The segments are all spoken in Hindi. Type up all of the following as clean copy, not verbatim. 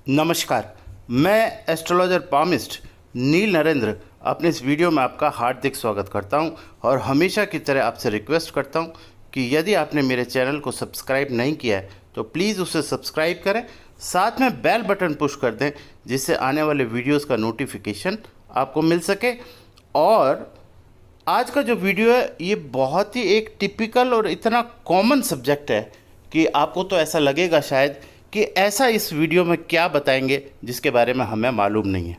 नमस्कार। मैं एस्ट्रोलॉजर पामिस्ट नील नरेंद्र अपने इस वीडियो में आपका हार्दिक स्वागत करता हूं और हमेशा की तरह आपसे रिक्वेस्ट करता हूं कि यदि आपने मेरे चैनल को सब्सक्राइब नहीं किया है तो प्लीज़ उसे सब्सक्राइब करें, साथ में बेल बटन पुश कर दें जिससे आने वाले वीडियोस का नोटिफिकेशन आपको मिल सके। और आज का जो वीडियो है ये बहुत ही एक टिपिकल और इतना कॉमन सब्जेक्ट है कि आपको तो ऐसा लगेगा शायद कि ऐसा इस वीडियो में क्या बताएंगे जिसके बारे में हमें मालूम नहीं है।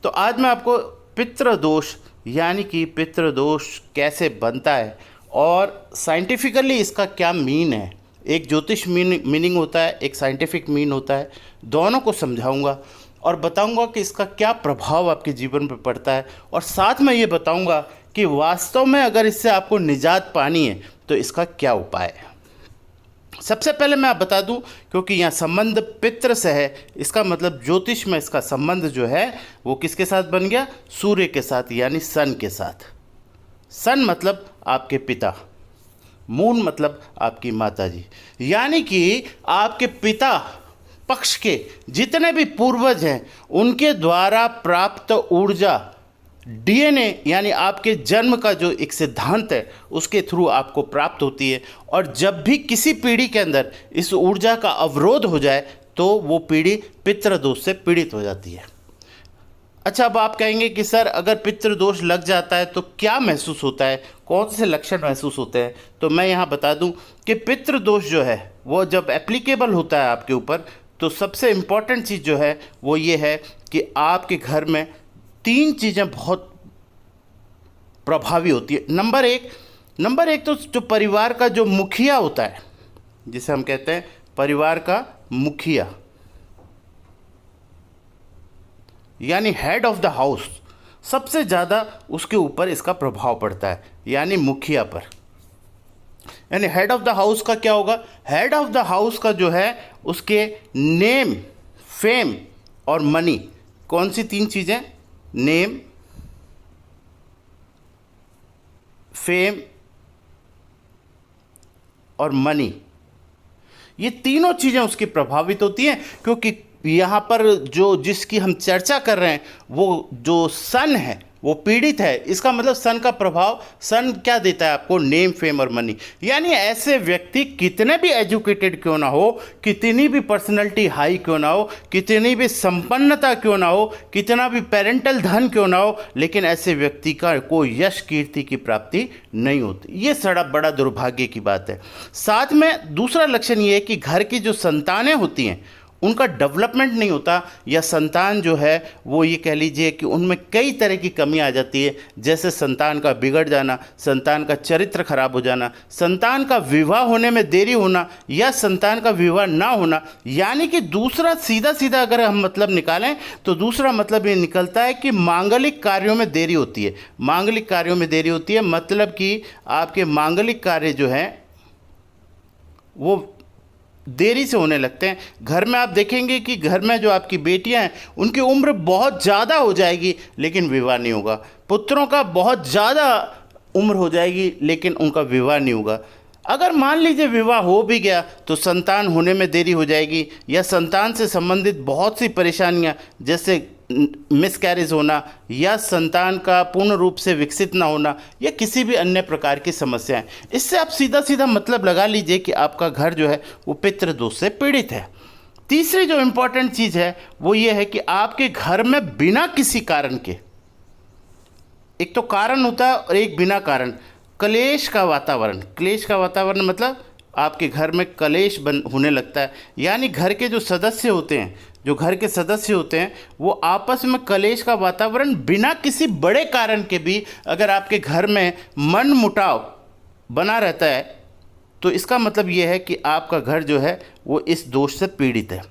तो आज मैं आपको पितृदोष यानी कि पितृदोष कैसे बनता है और साइंटिफिकली इसका क्या मीन है। एक ज्योतिष मीनिंग होता है, एक साइंटिफिक मीन होता है, दोनों को समझाऊंगा और बताऊंगा कि इसका क्या प्रभाव आपके जीवन पर पड़ता है। और साथ में ये बताऊंगा कि वास्तव में अगर इससे आपको निजात पानी है तो इसका क्या उपाय है। सबसे पहले मैं आप बता दूं, क्योंकि यहाँ संबंध पितृ से है, इसका मतलब ज्योतिष में इसका संबंध जो है वो किसके साथ बन गया? सूर्य के साथ, यानी सन के साथ। सन मतलब आपके पिता, मून मतलब आपकी माता जी, यानी कि आपके पिता पक्ष के जितने भी पूर्वज हैं उनके द्वारा प्राप्त ऊर्जा डीएनए यानी आपके जन्म का जो एक सिद्धांत है उसके थ्रू आपको प्राप्त होती है। और जब भी किसी पीढ़ी के अंदर इस ऊर्जा का अवरोध हो जाए तो वो पीढ़ी पितृदोष से पीड़ित हो जाती है। अच्छा, अब आप कहेंगे कि सर अगर पितृदोष लग जाता है तो क्या महसूस होता है, कौन से लक्षण महसूस होते हैं? तो मैं यहाँ बता दूँ कि पितृदोष जो है वो जब एप्लीकेबल होता है आपके ऊपर तो सबसे इम्पॉर्टेंट चीज़ जो है वो ये है कि आपके घर में तीन चीज़ें बहुत प्रभावी होती है। नंबर एक तो जो परिवार का जो मुखिया होता है, जिसे हम कहते हैं परिवार का मुखिया यानी हेड ऑफ द हाउस, सबसे ज़्यादा उसके ऊपर इसका प्रभाव पड़ता है, यानी मुखिया पर। यानी हेड ऑफ द हाउस का क्या होगा? हेड ऑफ द हाउस का जो है उसके नेम, फेम और मनी, कौन सी तीन चीज़ें? नेम, फेम और मनी, ये तीनों चीज़ें उसकी प्रभावित होती हैं। क्योंकि यहाँ पर जो जिसकी हम चर्चा कर रहे हैं वो जो सन है वो पीड़ित है। इसका मतलब सन का प्रभाव, सन क्या देता है आपको? नेम, फेम और मनी। यानी ऐसे व्यक्ति कितने भी एजुकेटेड क्यों ना हो, कितनी भी पर्सनैलिटी हाई क्यों ना हो, कितनी भी संपन्नता क्यों ना हो, कितना भी पेरेंटल धन क्यों ना हो, लेकिन ऐसे व्यक्ति का कोई यश कीर्ति की प्राप्ति नहीं होती। ये बड़ा दुर्भाग्य की बात है। साथ में दूसरा लक्षण ये है कि घर की जो संतानें होती हैं उनका डेवलपमेंट नहीं होता, या संतान जो है वो ये कह लीजिए कि उनमें कई तरह की कमी आ जाती है, जैसे संतान का बिगड़ जाना, संतान का चरित्र खराब हो जाना, संतान का विवाह होने में देरी होना या संतान का विवाह ना होना। यानी कि दूसरा सीधा अगर हम मतलब निकालें तो दूसरा मतलब ये निकलता है कि मांगलिक कार्यों में देरी होती है। मांगलिक कार्यों में देरी होती है मतलब कि आपके मांगलिक कार्य जो हैं वो देरी से होने लगते हैं। घर में आप देखेंगे कि घर में जो आपकी बेटियां हैं उनकी उम्र बहुत ज़्यादा हो जाएगी लेकिन विवाह नहीं होगा। पुत्रों का बहुत ज़्यादा उम्र हो जाएगी लेकिन उनका विवाह नहीं होगा। अगर मान लीजिए विवाह हो भी गया तो संतान होने में देरी हो जाएगी, या संतान से संबंधित बहुत सी परेशानियां जैसे मिसकैरेज होना या संतान का पूर्ण रूप से विकसित ना होना या किसी भी अन्य प्रकार की समस्याएं। इससे आप सीधा मतलब लगा लीजिए कि आपका घर जो है वो पितृदोष से पीड़ित है। तीसरी जो इम्पोर्टेंट चीज़ है वो ये है कि आपके घर में बिना किसी कारण के, एक तो कारण होता है और एक बिना कारण, क्लेश का वातावरण मतलब आपके घर में कलेश होने लगता है। यानी घर के जो सदस्य होते हैं, वो आपस में कलेश का वातावरण बिना किसी बड़े कारण के भी अगर आपके घर में मन मुटाव बना रहता है तो इसका मतलब ये है कि आपका घर जो है वो इस दोष से पीड़ित है।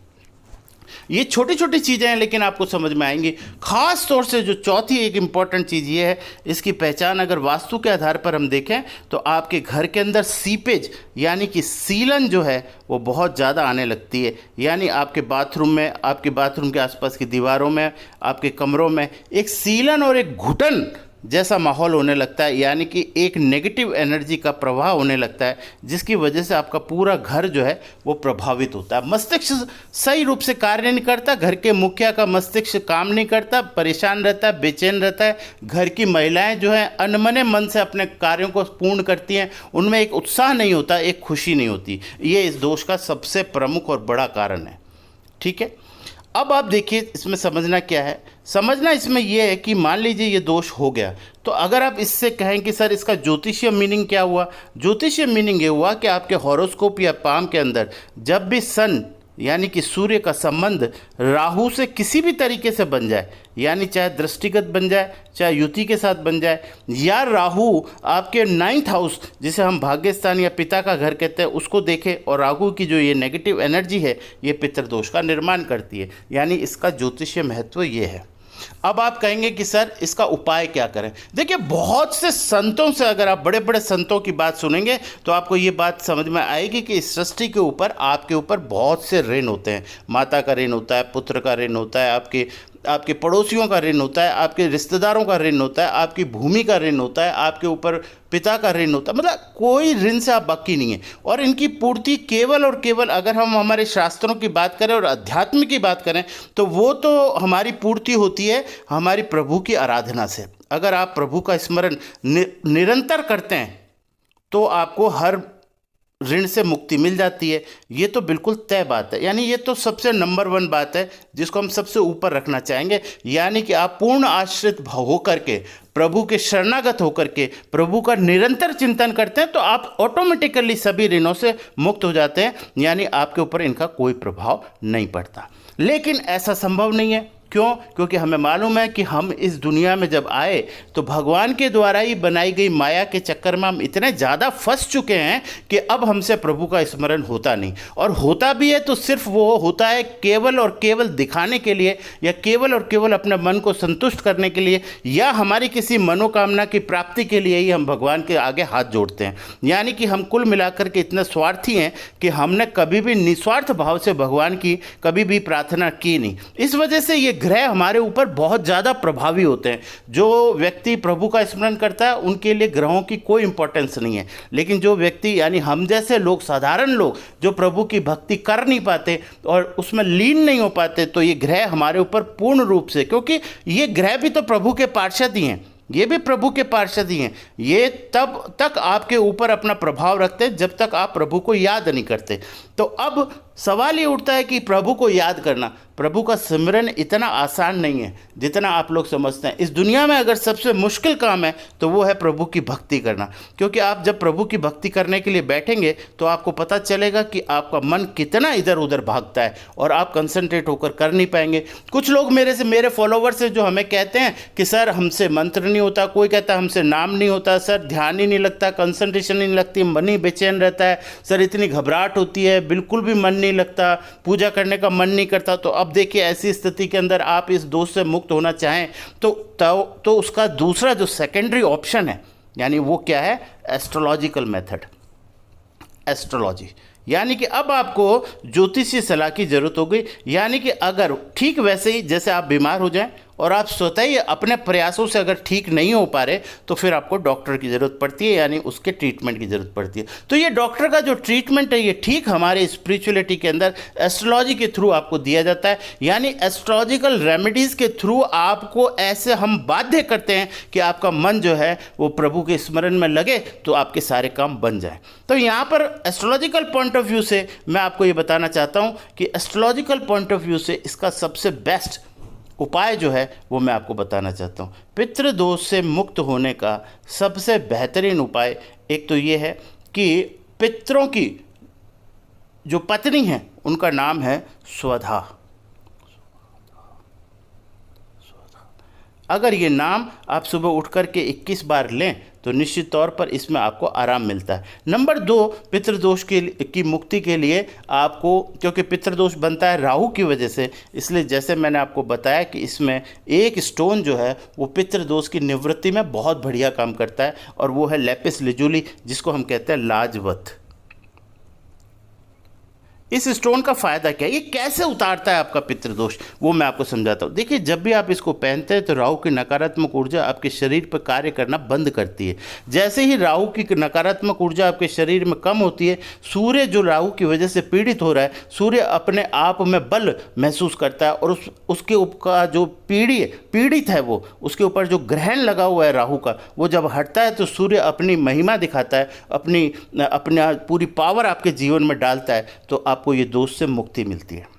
ये छोटी छोटी चीज़ें हैं लेकिन आपको समझ में आएंगी। खास तौर से जो चौथी एक इम्पॉर्टेंट चीज़ ये है, इसकी पहचान अगर वास्तु के आधार पर हम देखें तो आपके घर के अंदर सीपेज यानी कि सीलन जो है वो बहुत ज़्यादा आने लगती है। यानी आपके बाथरूम में, आपके बाथरूम के आसपास की दीवारों में, आपके कमरों में एक सीलन और एक घुटन जैसा माहौल होने लगता है, यानी कि एक नेगेटिव एनर्जी का प्रवाह होने लगता है, जिसकी वजह से आपका पूरा घर जो है वो प्रभावित होता है। मस्तिष्क सही रूप से कार्य नहीं करता, घर के मुखिया का मस्तिष्क काम नहीं करता, परेशान रहता है, बेचैन रहता है। घर की महिलाएं जो हैं अनमने मन से अपने कार्यों को पूर्ण करती हैं, उनमें एक उत्साह नहीं होता, एक खुशी नहीं होती। ये इस दोष का सबसे प्रमुख और बड़ा कारण है। ठीक है, अब आप देखिए इसमें समझना क्या है। समझना इसमें यह है कि मान लीजिए ये दोष हो गया, तो अगर आप इससे कहें कि सर इसका ज्योतिषीय मीनिंग क्या हुआ, ज्योतिषीय मीनिंग ये हुआ कि आपके हॉरोस्कोप या पाम के अंदर जब भी सन यानी कि सूर्य का संबंध राहु से किसी भी तरीके से बन जाए, यानी चाहे दृष्टिगत बन जाए, चाहे युति के साथ बन जाए, या राहु आपके 9th हाउस जिसे हम भाग्यस्थान या पिता का घर कहते हैं उसको देखे, और राहु की जो ये नेगेटिव एनर्जी है ये पितृदोष का निर्माण करती है। यानी इसका ज्योतिषीय महत्व ये है। अब आप कहेंगे कि सर इसका उपाय क्या करें। देखिए, बहुत से संतों से अगर आप बड़े बड़े संतों की बात सुनेंगे तो आपको ये बात समझ में आएगी कि इस सृष्टि के ऊपर आपके ऊपर बहुत से ऋण होते हैं। माता का ऋण होता है, पुत्र का ऋण होता है, आपके पड़ोसियों का ऋण होता है, आपके रिश्तेदारों का ऋण होता है, आपकी भूमि का ऋण होता है, आपके ऊपर पिता का ऋण होता है। मतलब कोई ऋण से आप बाकी नहीं है। और इनकी पूर्ति केवल और केवल, अगर हम हमारे शास्त्रों की बात करें और अध्यात्म की बात करें, तो वो तो हमारी पूर्ति होती है हमारी प्रभु की आराधना से। अगर आप प्रभु का स्मरण निरंतर करते हैं तो आपको हर ऋण से मुक्ति मिल जाती है। ये तो बिल्कुल तय बात है। यानी ये तो सबसे नंबर 1 बात है जिसको हम सबसे ऊपर रखना चाहेंगे। यानी कि आप पूर्ण आश्रित होकर के, प्रभु के शरणागत होकर के प्रभु का निरंतर चिंतन करते हैं तो आप ऑटोमेटिकली सभी ऋणों से मुक्त हो जाते हैं। यानी आपके ऊपर इनका कोई प्रभाव नहीं पड़ता। लेकिन ऐसा संभव नहीं है। क्यों? क्योंकि हमें मालूम है कि हम इस दुनिया में जब आए तो भगवान के द्वारा ही बनाई गई माया के चक्कर में हम इतने ज़्यादा फंस चुके हैं कि अब हमसे प्रभु का स्मरण होता नहीं। और होता भी है तो सिर्फ वो होता है केवल और केवल दिखाने के लिए, या केवल और केवल अपने मन को संतुष्ट करने के लिए, या हमारी किसी मनोकामना की प्राप्ति के लिए ही हम भगवान के आगे हाथ जोड़ते हैं। यानी कि हम कुल मिलाकर के इतने स्वार्थी हैं कि हमने कभी भी निस्वार्थ भाव से भगवान की कभी भी प्रार्थना की नहीं। इस वजह से ये ग्रह हमारे ऊपर बहुत ज़्यादा प्रभावी होते हैं। जो व्यक्ति प्रभु का स्मरण करता है उनके लिए ग्रहों की कोई इंपॉर्टेंस नहीं है। लेकिन जो व्यक्ति, यानी हम जैसे लोग, साधारण लोग जो प्रभु की भक्ति कर नहीं पाते और उसमें लीन नहीं हो पाते, तो ये ग्रह हमारे ऊपर पूर्ण रूप से, क्योंकि ये ग्रह भी तो प्रभु के पार्षद ही हैं, ये भी प्रभु के पार्षद ही हैं। ये तब तक आपके ऊपर अपना प्रभाव रखते हैं जब तक आप प्रभु को याद नहीं करते। तो अब सवाल ये उठता है कि प्रभु को याद करना, प्रभु का सिमरन इतना आसान नहीं है जितना आप लोग समझते हैं। इस दुनिया में अगर सबसे मुश्किल काम है तो वो है प्रभु की भक्ति करना। क्योंकि आप जब प्रभु की भक्ति करने के लिए बैठेंगे तो आपको पता चलेगा कि आपका मन कितना इधर उधर भागता है और आप कंसंट्रेट होकर कर नहीं पाएंगे। कुछ लोग मेरे फॉलोवर्स हैं जो हमें कहते हैं कि सर हमसे मंत्र नहीं होता, कोई कहता है हमसे नाम नहीं होता, सर ध्यान ही नहीं लगता, कंसंट्रेशन नहीं लगती, मन ही बेचैन रहता है, सर इतनी घबराहट होती है, बिल्कुल भी मन नहीं लगता, पूजा करने का मन नहीं करता। तो अब देखिए, ऐसी स्थिति के अंदर आप इस दोष से मुक्त होना चाहें तो उसका दूसरा जो सेकेंडरी ऑप्शन है, यानी वो क्या है? Astrological method, astrology. यानी कि अब आपको ज्योतिषीय सलाह की ज़रूरत हो गई। यानी कि अगर ठीक वैसे ही जैसे आप बीमार हो जाएं और आप स्वतः ही अपने प्रयासों से अगर ठीक नहीं हो पा रहे तो फिर आपको डॉक्टर की ज़रूरत पड़ती है, यानी उसके ट्रीटमेंट की ज़रूरत पड़ती है। तो ये डॉक्टर का जो ट्रीटमेंट है ये ठीक हमारे स्पिरिचुअलिटी के अंदर एस्ट्रोलॉजी के थ्रू आपको दिया जाता है। यानी एस्ट्रोलॉजिकल रेमेडीज़ के थ्रू आपको ऐसे हम बाध्य करते हैं कि आपका मन जो है वो प्रभु के स्मरण में लगे तो आपके सारे काम बन जाए। तो यहाँ पर एस्ट्रोलॉजिकल पॉइंट ऑफ व्यू से मैं आपको ये बताना चाहता हूँ कि एस्ट्रोलॉजिकल पॉइंट ऑफ व्यू से इसका सबसे बेस्ट उपाय जो है वो मैं आपको बताना चाहता हूँ। पितृदोष से मुक्त होने का सबसे बेहतरीन उपाय एक तो ये है कि पितरों की जो पत्नी है उनका नाम है स्वधा। अगर ये नाम आप सुबह उठ कर के 21 बार लें तो निश्चित तौर पर इसमें आपको आराम मिलता है। नंबर 2, पितृदोष की मुक्ति के लिए आपको, क्योंकि पितृदोष बनता है राहु की वजह से, इसलिए जैसे मैंने आपको बताया कि इसमें एक स्टोन जो है वो पितृदोष की निवृत्ति में बहुत बढ़िया काम करता है और वो है लैपिस लिजुली, जिसको हम कहते हैं लाजवत। इस स्टोन का फ़ायदा क्या है, ये कैसे उतारता है आपका पितृदोष, वो मैं आपको समझाता हूँ। देखिए, जब भी आप इसको पहनते हैं तो राहु की नकारात्मक ऊर्जा आपके शरीर पर कार्य करना बंद करती है। जैसे ही राहु की नकारात्मक ऊर्जा आपके शरीर में कम होती है, सूर्य जो राहु की वजह से पीड़ित हो रहा है, सूर्य अपने आप में बल महसूस करता है और उसके ऊपर जो पीड़ित है वो, उसके ऊपर जो ग्रहण लगा हुआ है राहु का, वो जब हटता है तो सूर्य अपनी महिमा दिखाता है, अपना पूरी पावर आपके जीवन में डालता है, तो आपको ये दोष से मुक्ति मिलती है।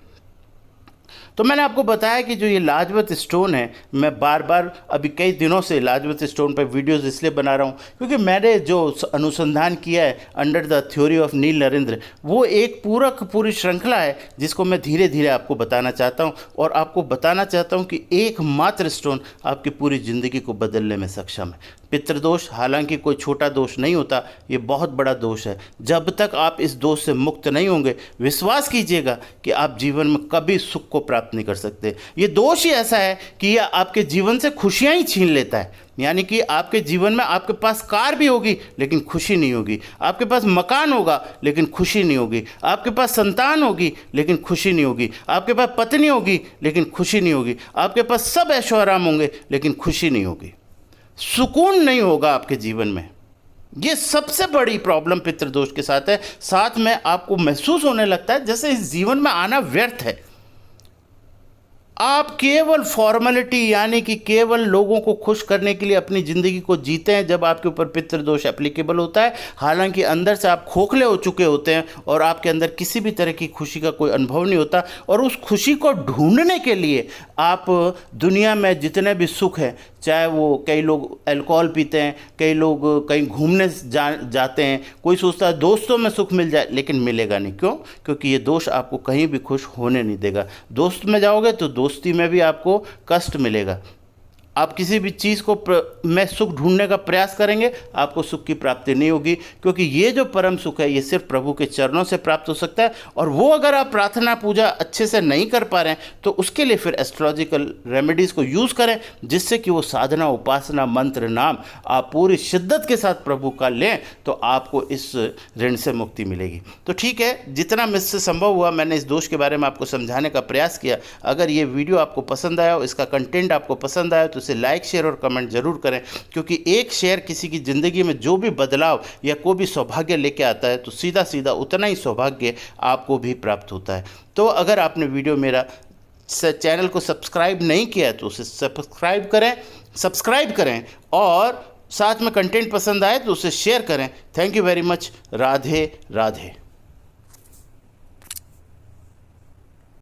तो मैंने आपको बताया कि जो ये लाजवत स्टोन है, मैं बार बार अभी कई दिनों से लाजवत स्टोन पर वीडियोस इसलिए बना रहा हूँ क्योंकि मैंने जो अनुसंधान किया है अंडर द थ्योरी ऑफ नील नरेंद्र, वो एक पूरी श्रृंखला है जिसको मैं धीरे धीरे आपको बताना चाहता हूँ और आपको बताना चाहता हूँ कि एकमात्र स्टोन आपकी पूरी ज़िंदगी को बदलने में सक्षम है। पितृदोष हालांकि कोई छोटा दोष नहीं होता, ये बहुत बड़ा दोष है। जब तक आप इस दोष से मुक्त नहीं होंगे, विश्वास कीजिएगा कि आप जीवन में कभी सुख को प्राप्त नहीं कर सकते। ये दोष ही ऐसा है कि यह आपके जीवन से खुशियां ही छीन लेता है। यानी कि आपके जीवन में आपके पास कार भी होगी लेकिन खुशी नहीं होगी, आपके पास मकान होगा लेकिन खुशी नहीं होगी, आपके पास संतान होगी लेकिन खुशी नहीं होगी, आपके पास पत्नी होगी लेकिन खुशी नहीं होगी, आपके पास सब ऐशो आराम होंगे लेकिन खुशी नहीं होगी, सुकून नहीं होगा आपके जीवन में। ये सबसे बड़ी प्रॉब्लम पितृदोष के साथ है। साथ में आपको महसूस होने लगता है जैसे इस जीवन में आना व्यर्थ है। आप केवल फॉर्मेलिटी यानी कि केवल लोगों को खुश करने के लिए अपनी ज़िंदगी को जीते हैं जब आपके ऊपर पितृदोष एप्लीकेबल होता है। हालांकि अंदर से आप खोखले हो चुके होते हैं और आपके अंदर किसी भी तरह की खुशी का कोई अनुभव नहीं होता, और उस खुशी को ढूंढने के लिए आप दुनिया में जितने भी सुख हैं, चाहे वो कई लोग अल्कोहल पीते हैं, कई लोग कहीं घूमने जाते हैं, कोई सोचता है दोस्तों में सुख मिल जाए, लेकिन मिलेगा नहीं। क्यों? क्योंकि ये दोष आपको कहीं भी खुश होने नहीं देगा। दोस्त में जाओगे तो दोस्ती में भी आपको कष्ट मिलेगा। आप किसी भी चीज़ को में सुख ढूंढने का प्रयास करेंगे, आपको सुख की प्राप्ति नहीं होगी, क्योंकि ये जो परम सुख है ये सिर्फ प्रभु के चरणों से प्राप्त हो सकता है। और वो अगर आप प्रार्थना पूजा अच्छे से नहीं कर पा रहे हैं तो उसके लिए फिर एस्ट्रोलॉजिकल रेमेडीज़ को यूज़ करें, जिससे कि वो साधना, उपासना, मंत्र, नाम आप पूरी शिद्दत के साथ प्रभु का लें तो आपको इस ऋण से मुक्ति मिलेगी। तो ठीक है, जितना मुझसे संभव हुआ मैंने इस दोष के बारे में आपको समझाने का प्रयास किया। अगर ये वीडियो आपको पसंद आया हो, इसका कंटेंट आपको पसंद आया तो लाइक, शेयर और कमेंट जरूर करें, क्योंकि एक शेयर किसी की ज़िंदगी में जो भी बदलाव या कोई भी सौभाग्य लेके आता है तो सीधा सीधा उतना ही सौभाग्य आपको भी प्राप्त होता है। तो अगर आपने वीडियो मेरा चैनल को सब्सक्राइब नहीं किया है तो उसे सब्सक्राइब करें और साथ में कंटेंट पसंद आए तो उसे शेयर करें। Thank you very much. Radhe Radhe.